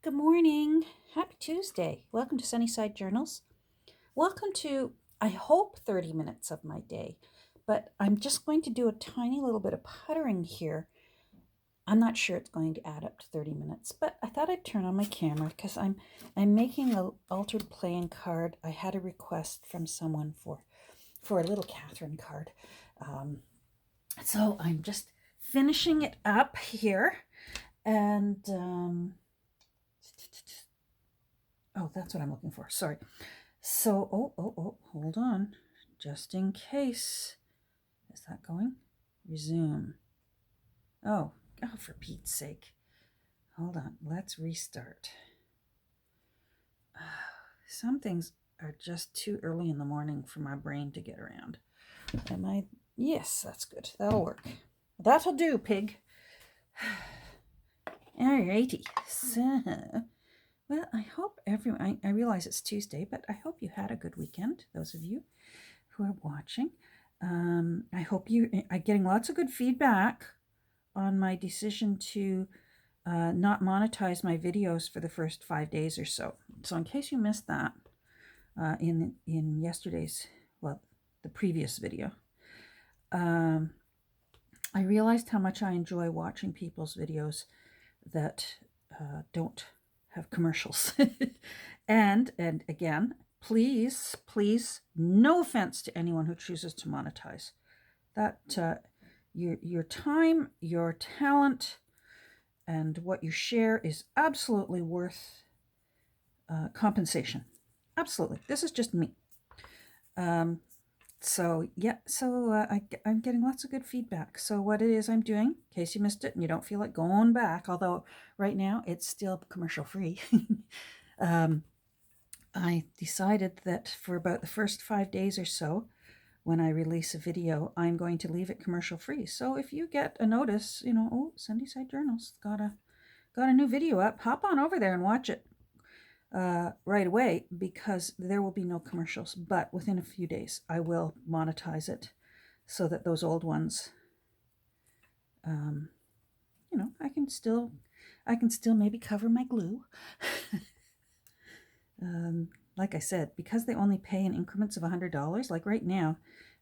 Good morning. Happy Tuesday. Welcome to Sunnyside Journals. Welcome to, I hope, 30 minutes of my day, but I'm just going to do a tiny little bit of puttering here. I'm not sure it's going to add up to 30 minutes, but I thought I'd turn on my camera because I'm making an altered playing card. I had a request from someone for a little Catherine card. So I'm just finishing it up here, and oh, that's what I'm looking for. Sorry. So, hold on. Just in case. Is that going? Resume. Oh, for Pete's sake. Hold on. Let's restart. Some things are just too early in the morning for my brain to get around. Am I? Yes, that's good. That'll work. That'll do, pig. Alrighty. So, well, I hope everyone, I realize it's Tuesday, but I hope you had a good weekend, those of you who are watching. I hope you are getting lots of good feedback on my decision to not monetize my videos for the first 5 days or so. So in case you missed that in yesterday's, well, the previous video, I realized how much I enjoy watching people's videos that don't have commercials. and again, please, no offense to anyone who chooses to monetize. That your time, your talent, and what you share is absolutely worth compensation. Absolutely. This is just me. So I'm getting lots of good feedback. So what it is I'm doing, in case you missed it and you don't feel like going back, although right now it's still commercial free, I decided that for about the first 5 days or so, when I release a video, I'm going to leave it commercial free. So if you get a notice, oh, Sunnyside Journals got a new video up, hop on over there and watch it right away, because there will be no commercials. But within a few days, I will monetize it so that those old ones, I can still maybe cover my glue. Like I said, because they only pay in increments of $100, like right now,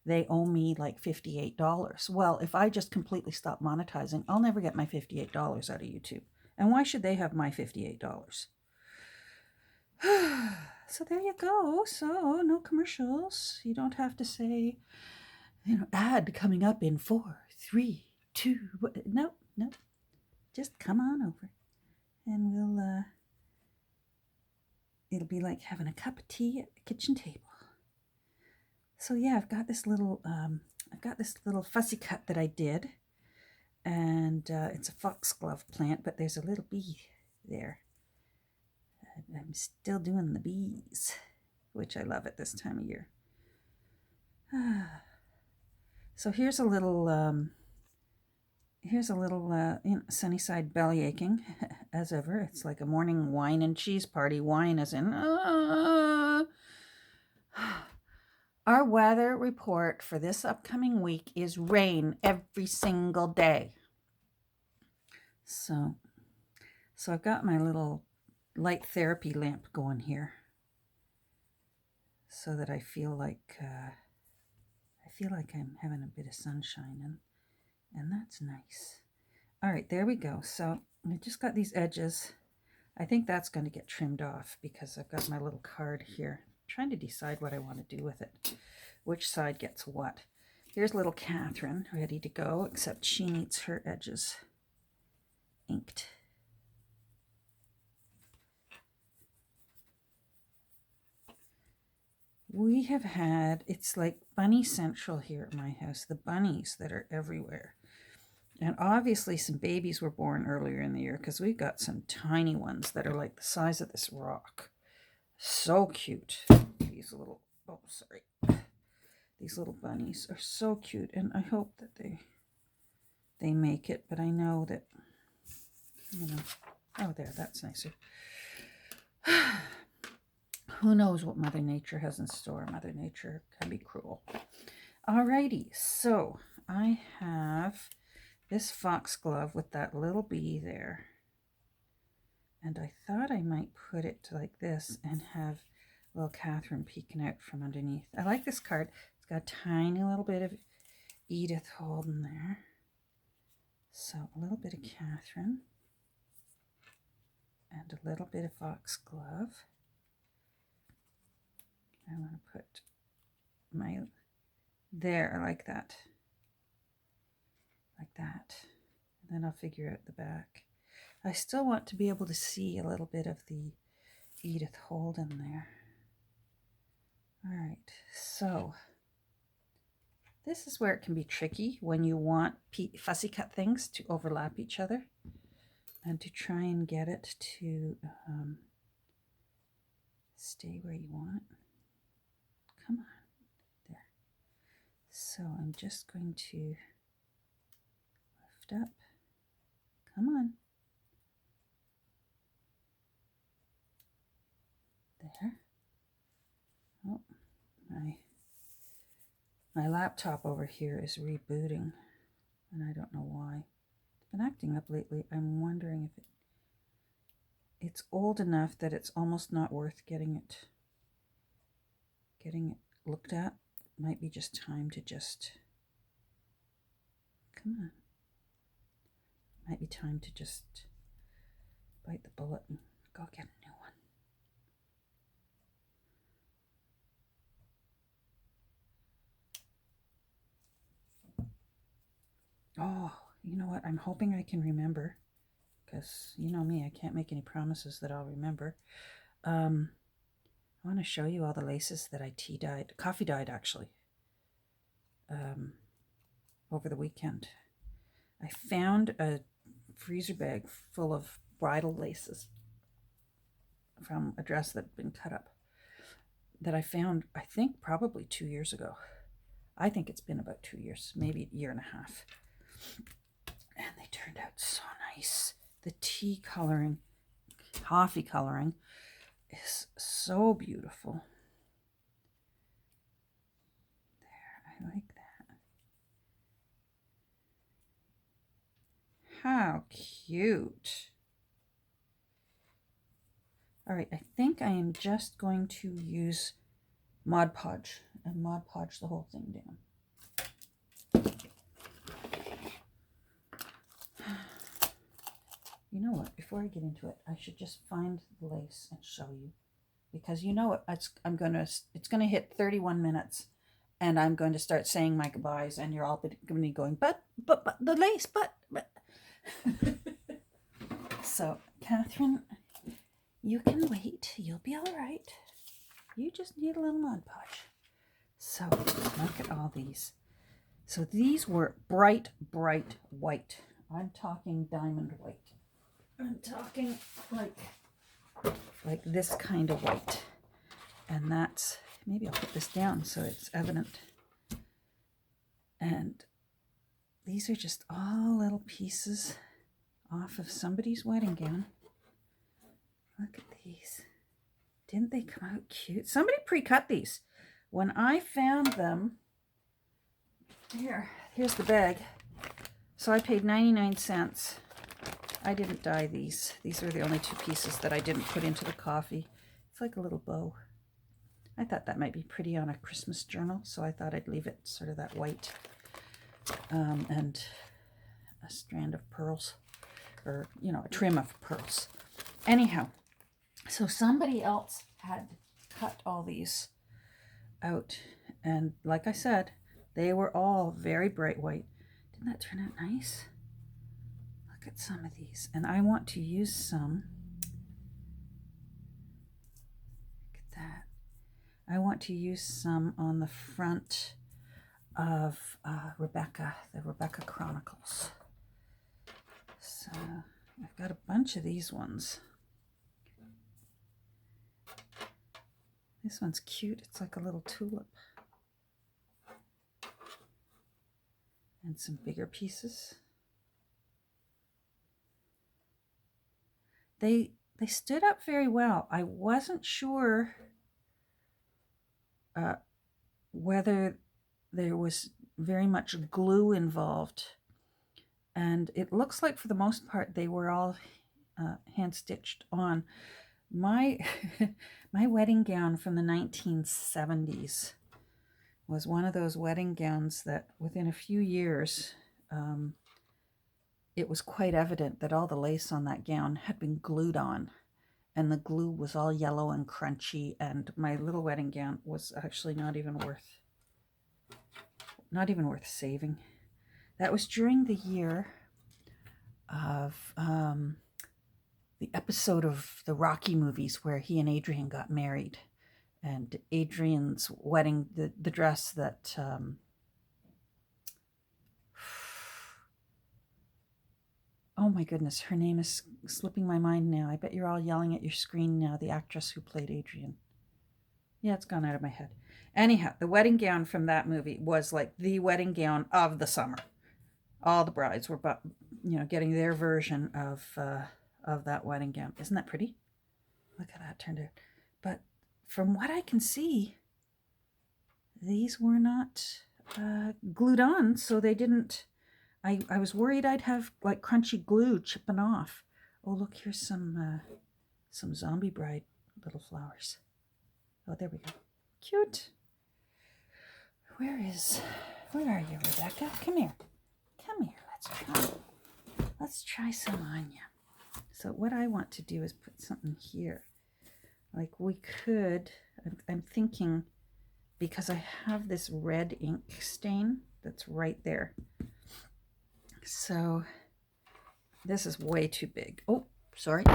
they owe me like $58. Well, if I just completely stop monetizing, I'll never get my $58 out of YouTube. And why should they have my $58? So there you go. So no commercials. You don't have to say, ad coming up in 4, 3, 2. No. Just come on over and we'll, it'll be like having a cup of tea at the kitchen table. So yeah, I've got this little fussy cut that I did, and it's a foxglove plant, but there's a little bee there. I'm still doing the bees, which I love at this time of year. So here's a little Sunnyside belly aching, as ever. It's like a morning wine and cheese party. Wine as in, Our weather report for this upcoming week is rain every single day. So I've got my little light therapy lamp going here, so that I feel like I'm having a bit of sunshine, and that's nice. All right, there we go. So I just got these edges. I think that's going to get trimmed off because I've got my little card here. I'm trying to decide what I want to do with it, which side gets what. Here's little Catherine ready to go, except she needs her edges inked. We have had, it's like bunny central here at my house, the bunnies that are everywhere. And obviously some babies were born earlier in the year, because we've got some tiny ones that are like the size of this rock. So cute. These little bunnies are so cute, and I hope that they make it, but I know that, oh, there, that's nicer. Who knows what Mother Nature has in store? Mother Nature can be cruel. Alrighty, so I have this foxglove with that little bee there. And I thought I might put it like this and have little Catherine peeking out from underneath. I like this card. It's got a tiny little bit of Edith Holden there. So a little bit of Catherine and a little bit of foxglove. I want to put my, there, I like that. Like that. And then I'll figure out the back. I still want to be able to see a little bit of the Edith Holden there. All right, so this is where it can be tricky when you want fussy cut things to overlap each other and to try and get it to stay where you want it. Come on, there. So I'm just going to lift up. Come on. There. Oh, my laptop over here is rebooting, and I don't know why. It's been acting up lately. I'm wondering if it's old enough that it's almost not worth getting it looked at. Might be just time to just, come on. Might be time to just bite the bullet and go get a new one. Oh, you know what? I'm hoping I can remember, because you know me, I can't make any promises that I'll remember. I want to show you all the laces that I coffee dyed actually, over the weekend. I found a freezer bag full of bridal laces from a dress that had been cut up that I found, I think, probably 2 years ago. I think it's been about 2 years, maybe a year and a half. And they turned out so nice. The tea coloring, coffee coloring is so beautiful. There, I like that. How cute. All right, I think I am just going to use Mod Podge and Mod Podge the whole thing down. You know what? Before I get into it, I should just find the lace and show you, because you know what? It's gonna hit 31 minutes, and I'm going to start saying my goodbyes, and you're all going to be going, but the lace, but. So, Catherine, you can wait. You'll be all right. You just need a little Mod Podge. So look at all these. So these were bright, bright white. I'm talking diamond white. I'm talking like this kind of white. And that's, maybe I'll put this down so it's evident. And these are just all little pieces off of somebody's wedding gown. Look at these. Didn't they come out cute? Somebody pre-cut these. When I found them, here's the bag. So I paid 99 cents. I didn't dye these. These were the only two pieces that I didn't put into the coffee. It's like a little bow. I thought that might be pretty on a Christmas journal, so I thought I'd leave it sort of that white, and a strand of pearls, or, you know, a trim of pearls. Anyhow, so somebody else had cut all these out, and like I said, they were all very bright white. Didn't that turn out nice? Look at some of these, and I want to use some. Look at that. I want to use some on the front of Rebecca, the Rebecca Chronicles. So I've got a bunch of these ones. This one's cute. It's like a little tulip. And some bigger pieces. They stood up very well. I wasn't sure whether there was very much glue involved. And it looks like for the most part they were all hand stitched on. My my wedding gown from the 1970s was one of those wedding gowns that within a few years, it was quite evident that all the lace on that gown had been glued on, and the glue was all yellow and crunchy, and my little wedding gown was actually not even worth saving. That was during the year of the episode of the Rocky movies where he and Adrian got married, and Adrian's wedding, the dress that oh my goodness, her name is slipping my mind now. I bet you're all yelling at your screen now, the actress who played Adrian. Yeah, it's gone out of my head. Anyhow, the wedding gown from that movie was like the wedding gown of the summer. All the brides were, getting their version of that wedding gown. Isn't that pretty? Look how that turned out. But from what I can see, these were not glued on, so they didn't. I was worried I'd have like crunchy glue chipping off. Oh, look, here's some zombie bride little flowers. Oh, there we go. Cute. Where are you, Rebecca? Come here. Let's try some on you. So what I want to do is put something here. Like we could, I'm thinking, because I have this red ink stain that's right there. So this is way too big. Oh, sorry.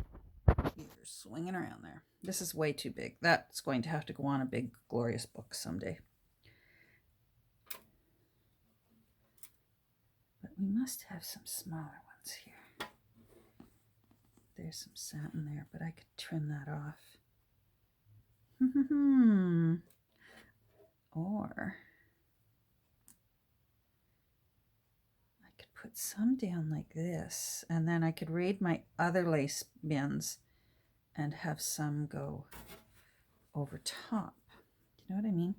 You're swinging around there. This is way too big. That's going to have to go on a big, glorious book someday. But we must have some smaller ones here. There's some satin there, but I could trim that off. Or I could put some down like this, and then I could raid my other lace bins and have some go over top. You know what I mean?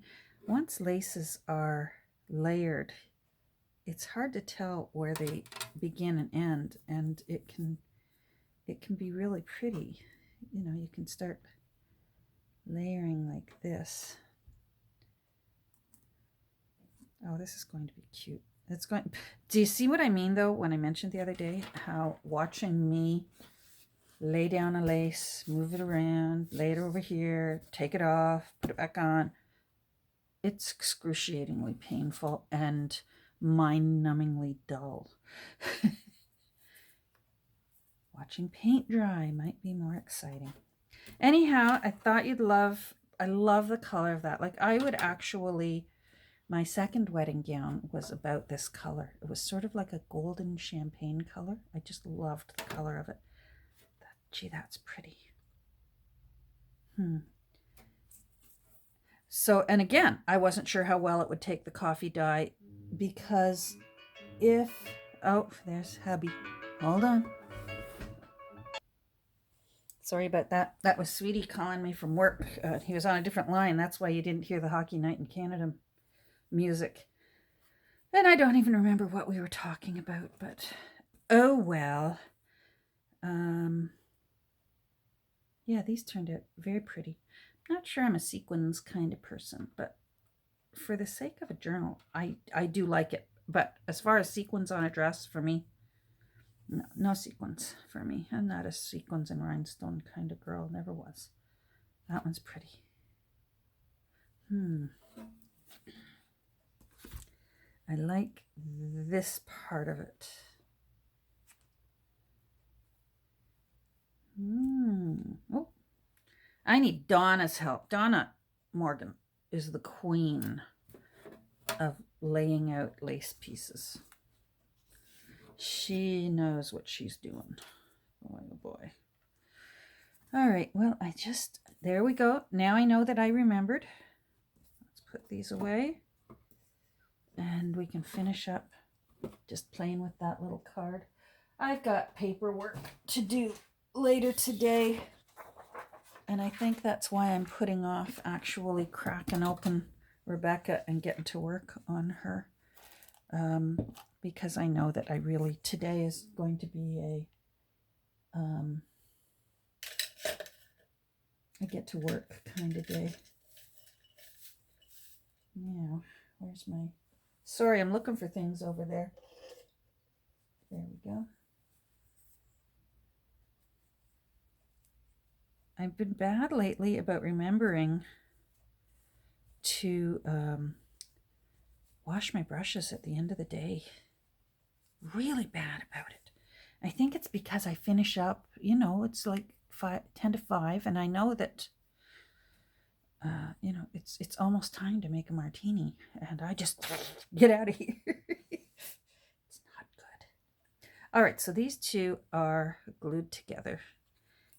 Once laces are layered, it's hard to tell where they begin and end, and it can be really pretty. You can start layering like this. Oh, this is going to be cute. Do you see what I mean, though, when I mentioned the other day how watching me lay down a lace, move it around, lay it over here, take it off, put it back on, it's excruciatingly painful and mind-numbingly dull. Watching paint dry might be more exciting. Anyhow, I thought I love the color of that. Like I would actually, my second wedding gown was about this color. It was sort of like a golden champagne color. I just loved the color of it. Gee, that's pretty. So, and again, I wasn't sure how well it would take the coffee dye because oh, there's hubby. Hold on. Sorry about that. That was Sweetie calling me from work. He was on a different line. That's why you didn't hear the Hockey Night in Canada music. And I don't even remember what we were talking about, but oh well. Yeah, these turned out very pretty. Not sure I'm a sequins kind of person, but for the sake of a journal, I do like it. But as far as sequins on a dress, for me, no sequins for me. I'm not a sequins and rhinestone kind of girl. Never was. That one's pretty. I like this part of it. Oh, I need Donna's help. Donna Morgan is the queen of laying out lace pieces. She knows what she's doing. Oh boy. All right, well, there we go. Now I know that I remembered. Let's put these away. And we can finish up just playing with that little card. I've got paperwork to do later today. And I think that's why I'm putting off actually cracking open Rebecca and getting to work on her. Because I know that today is going to be a get to work kind of day. Now, where's my... Sorry, I'm looking for things over there. There we go. I've been bad lately about remembering to wash my brushes at the end of the day. Really bad about it. I think it's because I finish up, it's like 10 to 5, and I know that, it's almost time to make a martini, and I just get out of here. It's not good. All right, so these two are glued together,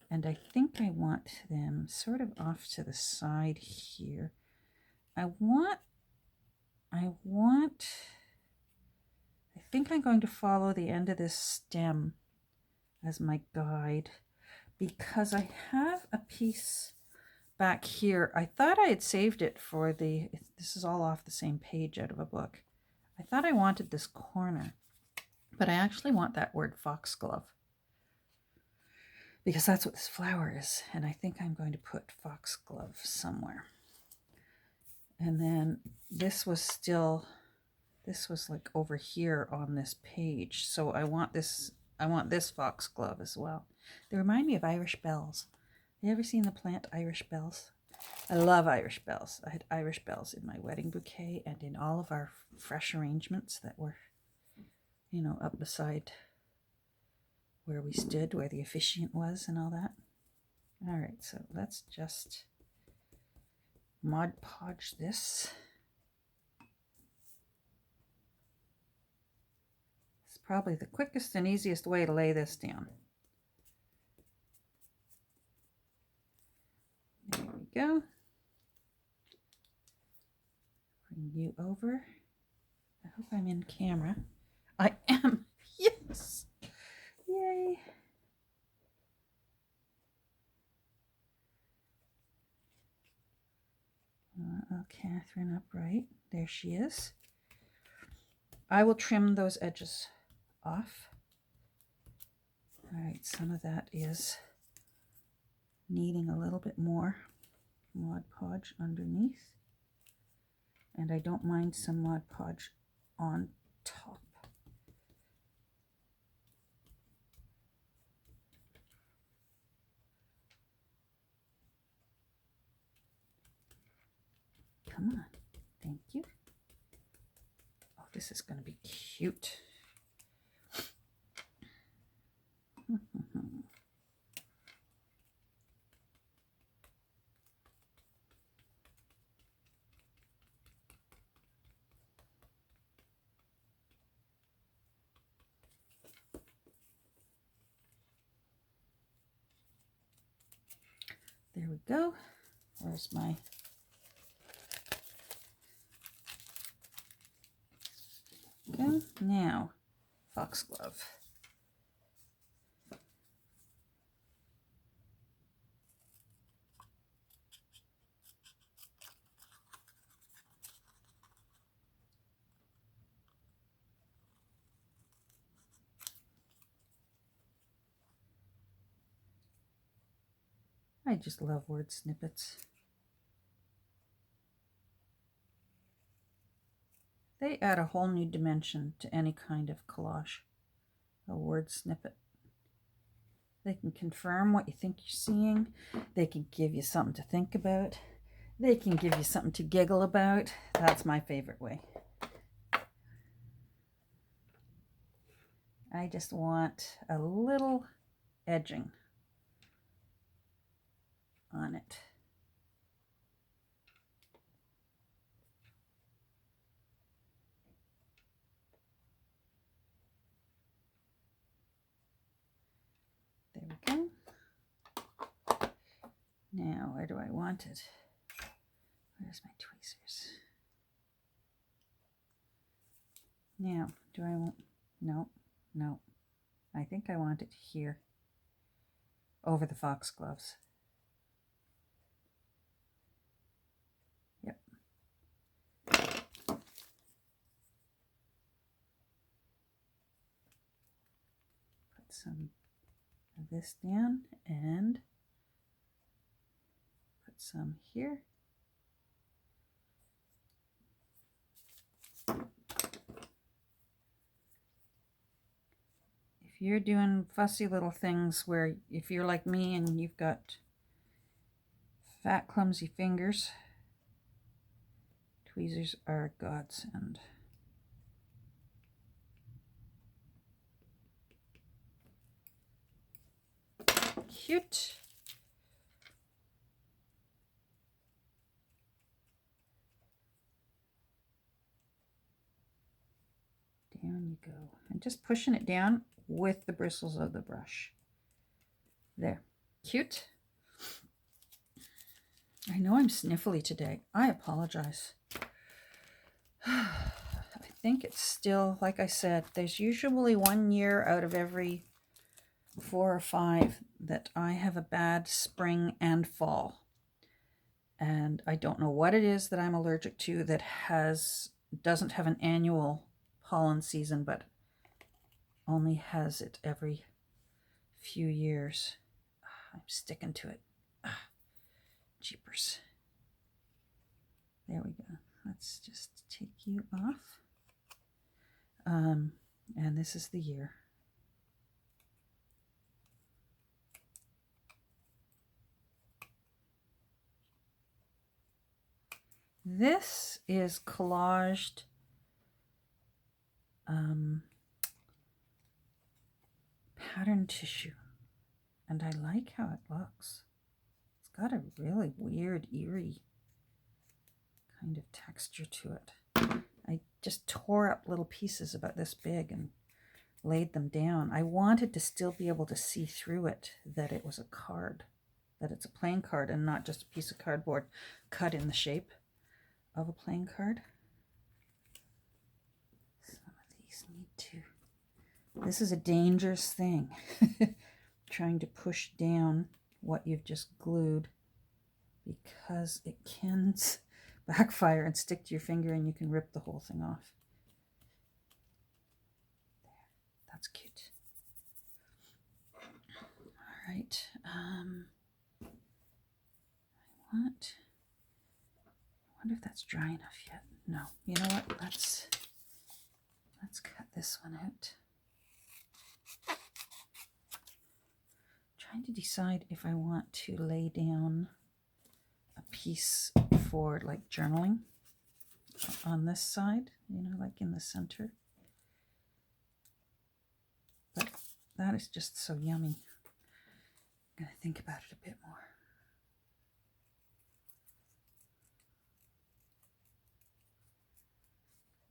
and I think I want them sort of off to the side here. I think I'm going to follow the end of this stem as my guide, because I have a piece back here. I thought I had saved it for this is all off the same page out of a book. I thought I wanted this corner, but I actually want that word foxglove, because that's what this flower is, and I think I'm going to put foxglove somewhere. And then this was like over here on this page, so I want this foxglove as well. They remind me of Irish bells. Have you ever seen the plant Irish bells? I love Irish bells. I had Irish bells in my wedding bouquet and in all of our fresh arrangements that were, up beside where we stood, where the officiant was and all that. All right, so let's just Mod Podge this. It's probably the quickest and easiest way to lay this down. There we go. Bring you over. I hope I'm in camera. I am. Yes. Yay. Catherine upright. There she is. I will trim those edges off. All right, some of that is needing a little bit more Mod Podge underneath. And I don't mind some Mod Podge on top. Come on. Thank you. Oh, this is going to be cute. There we go. Where's my... Go. Now, foxglove. I just love word snippets. They add a whole new dimension to any kind of collage, a word snippet. They can confirm what you think you're seeing. They can give you something to think about. They can give you something to giggle about. That's my favorite way. I just want a little edging on it. There we go. Now, where do I want it? Where's my tweezers? Now, do I want... No. I think I want it here, over the foxgloves. Yep. Put some of this down, and some here. If you're doing fussy little things where if you're like me and you've got fat, clumsy fingers, tweezers are a godsend. Cute. Down you go. And just pushing it down with the bristles of the brush. There. Cute. I know I'm sniffly today. I apologize. I think it's still, like I said, there's usually 1 year out of every 4 or 5 that I have a bad spring and fall. And I don't know what it is that I'm allergic to that doesn't have an annual pollen season, but only has it every few years. I'm sticking to it. Jeepers. There we go. Let's just take you off. And this is the year. This is collaged pattern tissue, and I like how it looks. It's got a really weird, eerie kind of texture to it. I just tore up little pieces about this big and laid them down. I wanted to still be able to see through it that it was a card, that it's a playing card and not just a piece of cardboard cut in the shape of a playing card. Some of these need to... This is a dangerous thing, trying to push down what you've just glued, because it can backfire and stick to your finger and you can rip the whole thing off. There, that's cute. All right. I wonder if that's dry enough yet. No. You know what? Let's cut this one out. Trying to decide if I want to lay down a piece for like journaling on this side, you know, like in the center. But that is just so yummy. I'm going to think about it a bit more.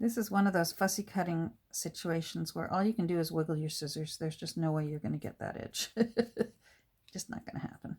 This is one of those fussy cutting situations where all you can do is wiggle your scissors. There's just no way you're going to get that edge. Just not going to happen.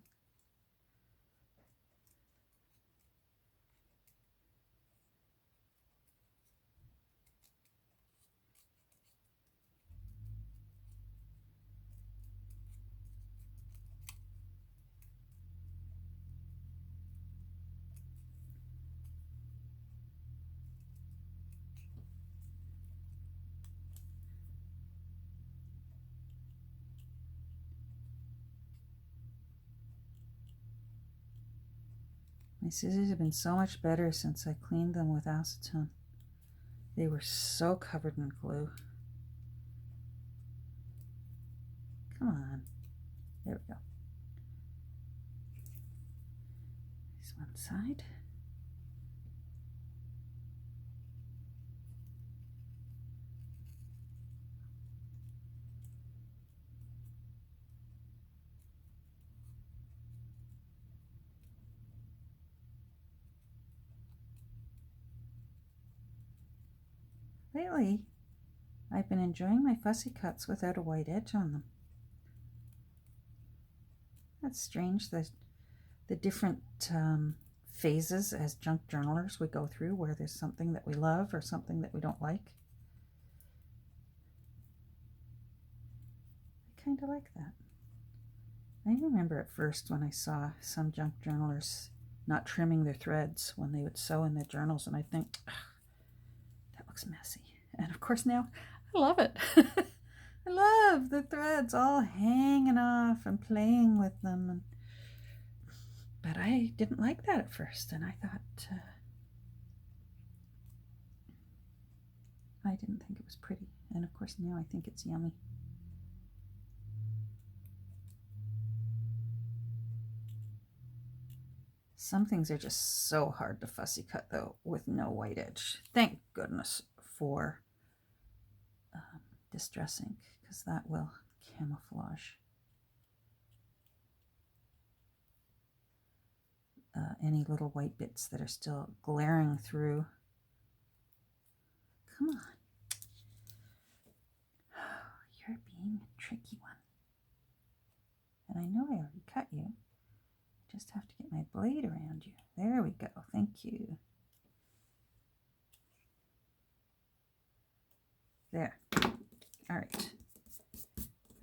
My scissors have been so much better since I cleaned them with acetone. They were so covered in glue. Come on. There we go. There's one side. Lately, I've been enjoying my fussy cuts without a white edge on them. That's strange, the different phases as junk journalers we go through, where there's something that we love or something that we don't like. I kind of like that. I remember at first when I saw some junk journalers not trimming their threads when they would sew in their journals, and I think, that looks messy. And of course now I love it. I love the threads all hanging off and playing with them. But I didn't like that at first, and I thought I didn't think it was pretty. And of course now I think it's yummy. Some things are just so hard to fussy cut though with no white edge. Thank goodness for distress ink, because that will camouflage any little white bits that are still glaring through. Come on. You're being a tricky one. And I know I already cut you. I just have to get my blade around you. There we go. Thank you. There. All right.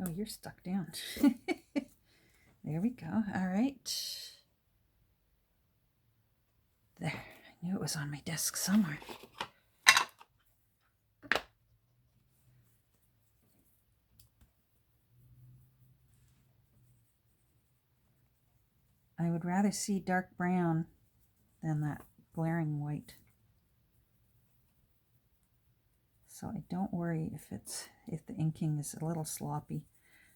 Oh, you're stuck down. There we go. All right. There. I knew it was on my desk somewhere. I would rather see dark brown than that glaring white. So I don't worry if the inking is a little sloppy.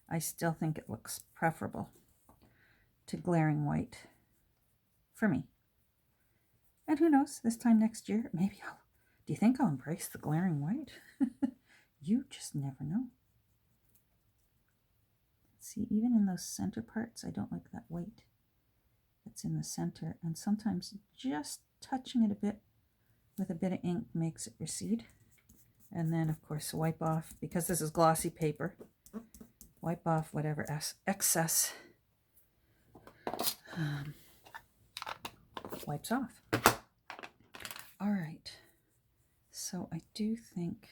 I still think it looks preferable to glaring white for me. And who knows, this time next year, maybe do you think I'll embrace the glaring white? You just never know. See, even in those center parts, I don't like that white that's in the center. And sometimes just touching it a bit with a bit of ink makes it recede. And then, of course, wipe off, because this is glossy paper, wipe off whatever excess wipes off. All right, so I do think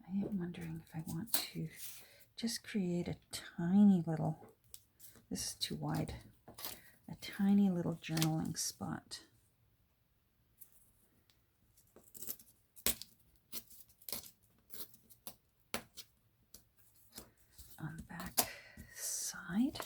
I am wondering if I want to just create a tiny little, this is too wide, a tiny little journaling spot. On the back side.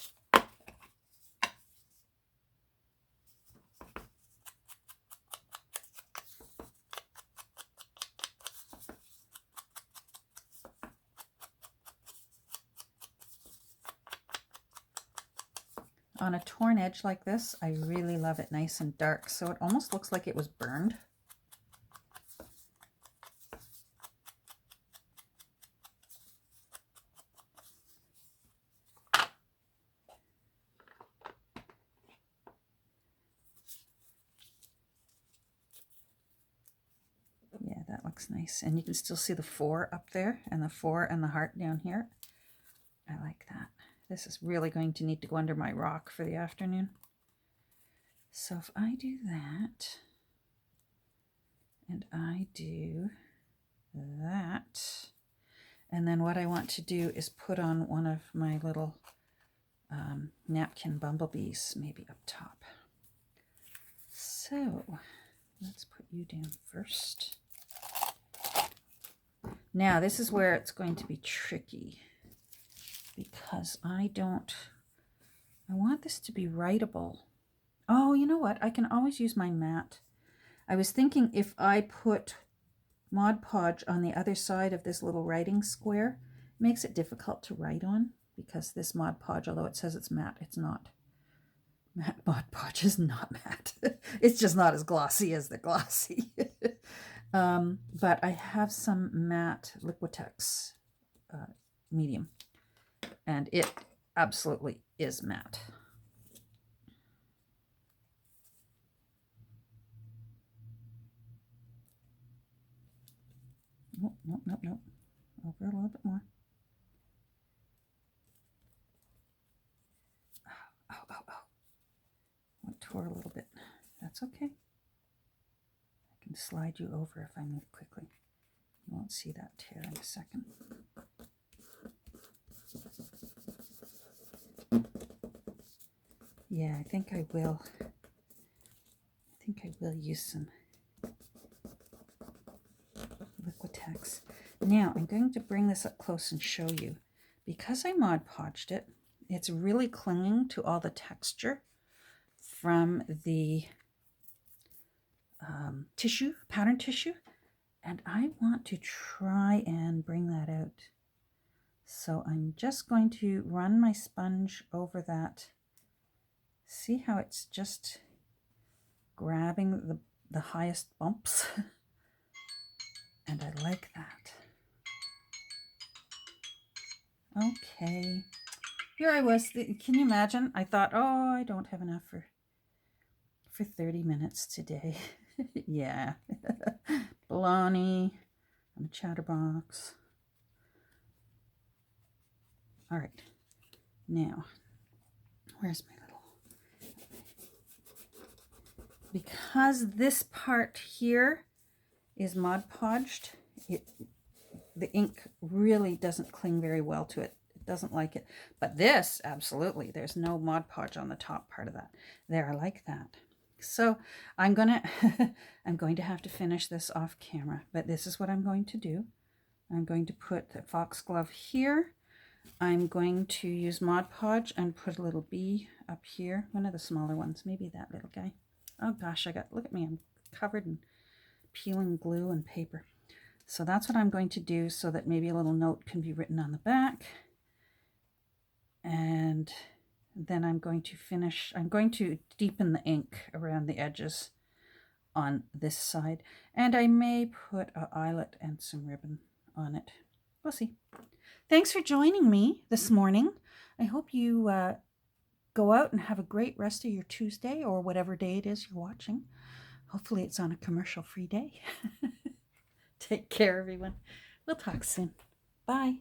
On a torn edge like this, I really love it nice and dark, so it almost looks like it was burned. Yeah, that looks nice. And you can still see the 4 up there and the 4 and the heart down here. I like that. This is really going to need to go under my rock for the afternoon. So if I do that, and I do that, and then what I want to do is put on one of my little napkin bumblebees, maybe up top. So let's put you down first. Now this is where it's going to be tricky, because I want this to be writable. Oh, you know what? I can always use my mat. I was thinking if I put Mod Podge on the other side of this little writing square, it makes it difficult to write on, because this Mod Podge, although it says it's matte, it's not. Mod Podge is not matte. It's just not as glossy as the glossy. But I have some matte Liquitex medium, and it absolutely is matte. Nope, nope, nope, nope. Over a little bit more. Oh, oh, oh, oh. It tore a little bit. That's okay. I can slide you over if I move quickly. You won't see that tear in a second. Yeah, I think I will. use some Liquitex. Now I'm going to bring this up close and show you. Because I Mod Podged it, it's really clinging to all the texture from the tissue, pattern tissue, and I want to try and bring that out. So I'm just going to run my sponge over that. See how it's just grabbing the highest bumps? And I like that. Okay. Here I was. Can you imagine? I thought, oh, I don't have enough for 30 minutes today. Yeah. Baloney. I'm a chatterbox. All right. Now, where's my little... Because this part here is Mod Podged, the ink really doesn't cling very well to it. It doesn't like it. But this, absolutely, there's no Mod Podge on the top part of that. There, I like that. So I'm going to have to finish this off camera, but this is what I'm going to do. I'm going to put the foxglove here. I'm going to use Mod Podge and put a little bee up here. One of the smaller ones, maybe that little guy. Oh gosh, look at me, I'm covered in peeling glue and paper. So that's what I'm going to do, so that maybe a little note can be written on the back. And then I'm going to deepen the ink around the edges on this side. And I may put an eyelet and some ribbon on it. We'll see. Thanks for joining me this morning. I hope you go out and have a great rest of your Tuesday, or whatever day it is you're watching. Hopefully it's on a commercial-free day. Take care, everyone. We'll talk soon. Bye.